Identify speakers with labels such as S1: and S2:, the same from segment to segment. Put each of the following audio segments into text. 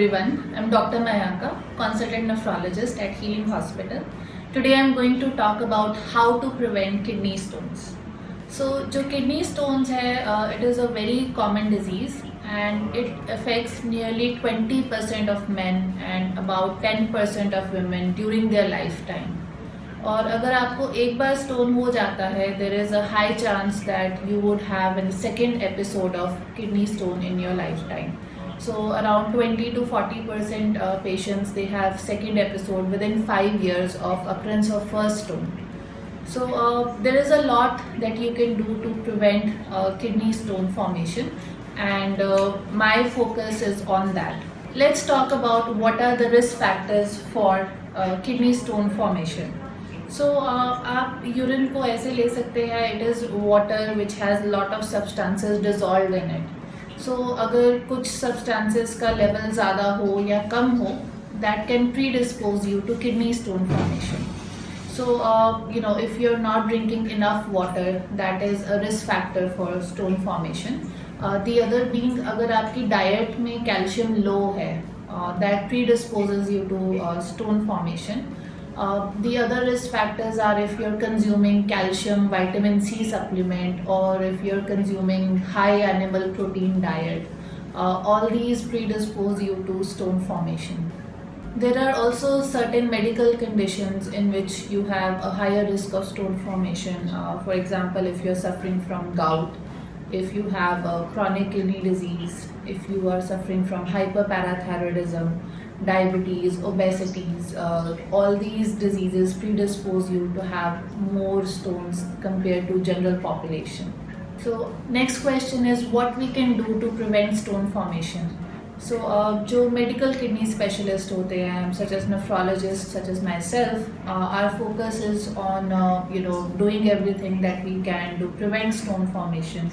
S1: everyone. I'm Dr. Mayanka, consultant nephrologist at Healing Hospital. Today I'm going to talk about how to prevent kidney stones. So, जो kidney stones है, it is a very common disease and it affects nearly 20% of men and about 10% of women during their lifetime. और अगर आपको एक बार stone हो जाता है, there is a high chance that you would have a second episode of kidney stone in your lifetime. So around 20 to 40% patients, they have second episode within 5 years of occurrence of first stone. So there is a lot that you can do to prevent kidney stone formation, and my focus is on that. Let's talk about what are the risk factors for kidney stone formation. So आप urine को ऐसे ले सकते हैं, it is water which has lot of substances dissolved in it. So अगर कुछ substances का level ज़्यादा हो या कम हो, that can predispose you to kidney stone formation. So if you're not drinking enough water, that is a risk factor for stone formation. The other being, अगर आपकी diet में calcium low है, that predisposes you to stone formation. The other risk factors are if you're consuming calcium, vitamin C supplement, or if you're consuming high animal protein diet. All these predispose you to stone formation. There are also certain medical conditions in which you have a higher risk of stone formation. For example, if you're suffering from gout, if you have a chronic kidney disease, if you are suffering from hyperparathyroidism, diabetes, obesities, all these diseases predispose you to have more stones compared to general population. So next question is what we can do to prevent stone formation. So जो medical kidney specialist होते हैं, such as nephrologists, such as myself, our focus is on doing everything that we can to prevent stone formation.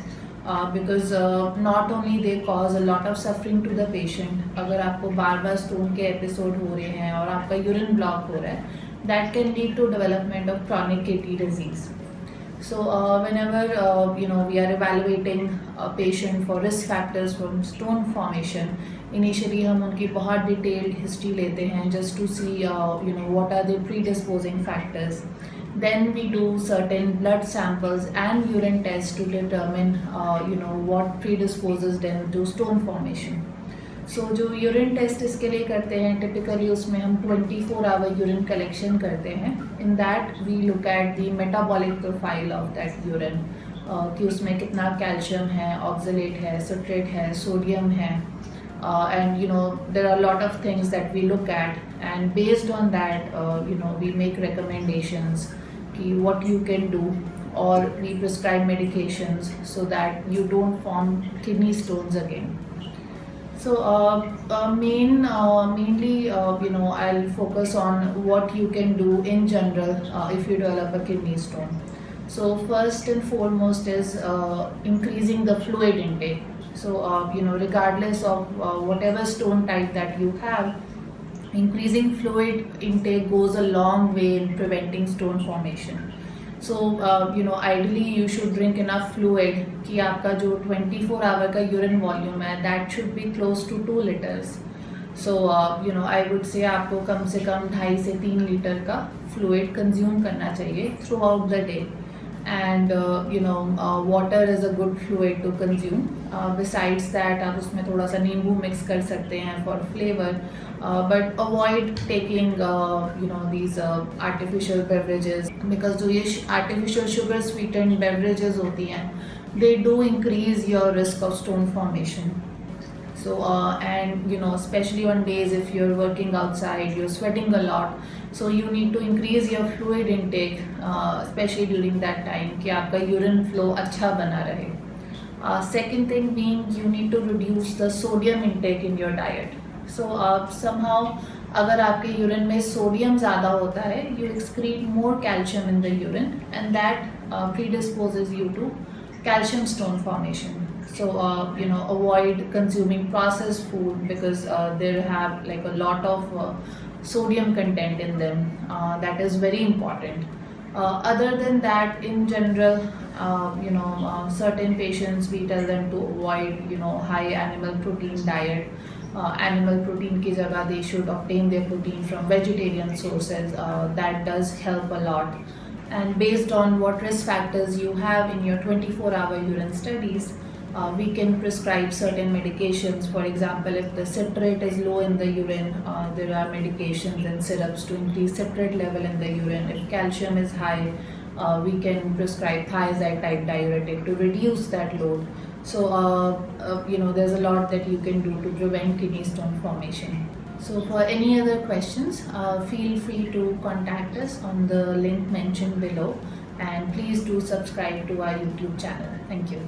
S1: Because not only they cause a lot of suffering to the patient, अगर आपको बार बार stone के episode हो रहे हैं और आपका urine block हो रहा है, that can lead to development of chronic kidney disease. So whenever we are evaluating a patient for risk factors from stone formation, initially हम उनकी बहुत detailed history लेते हैं just to see what are the predisposing factors. Then we do certain blood samples and urine tests to determine what predisposes them to stone formation. So जो urine test इसके लिए करते हैं, typically उसमें हम 24-hour urine collection करते हैं. In that we look at the metabolic profile of that urine, कि उसमें कितना calcium है, oxalate है, citrate है, sodium है, and there are a lot of things that we look at, and based on that we make recommendations what you can do, or we prescribe medications so that you don't form kidney stones again. So mainly I'll focus on what you can do in general if you develop a kidney stone. So first and foremost is increasing the fluid intake. So regardless of whatever stone type that you have, increasing fluid intake goes a long way in preventing stone formation. So ideally you should drink enough fluid कि आपका जो 24-hour का urine volume है, that should be close to 2 liters. So I would say आपको कम से कम 2.5 से 3 litre का fluid consume करना चाहिए throughout the day. And water is a good fluid to consume. Besides that आप उसमें थोड़ा सा नींबू mix कर सकते हैं for flavor, but avoid taking these artificial beverages, because जो ये artificial sugar sweetened beverages होती हैं, they do increase your risk of stone formation. So and especially on days if you're working outside, you're sweating a lot, so you need to increase your fluid intake, especially during that time कि आपका urine flow अच्छा बना रहे. Second thing being, you need to reduce the sodium intake in your diet. So somehow अगर आपके urine में sodium ज़्यादा होता है, you excrete more calcium in the urine, and that predisposes you to calcium stone formation. So avoid consuming processed food because they have like a lot of sodium content in them. That is very important. Other than that, in general, certain patients we tell them to avoid high animal protein diet, animal protein की जगह they should obtain their protein from vegetarian sources. That does help a lot. And based on what risk factors you have in your 24-hour urine studies, we can prescribe certain medications. For example, if the citrate is low in the urine, there are medications and syrups to increase citrate level in the urine. If calcium is high, we can prescribe thiazide type diuretic to reduce that load. So, there's a lot that you can do to prevent kidney stone formation. So, for any other questions, feel free to contact us on the link mentioned below, and please do subscribe to our YouTube channel. Thank you.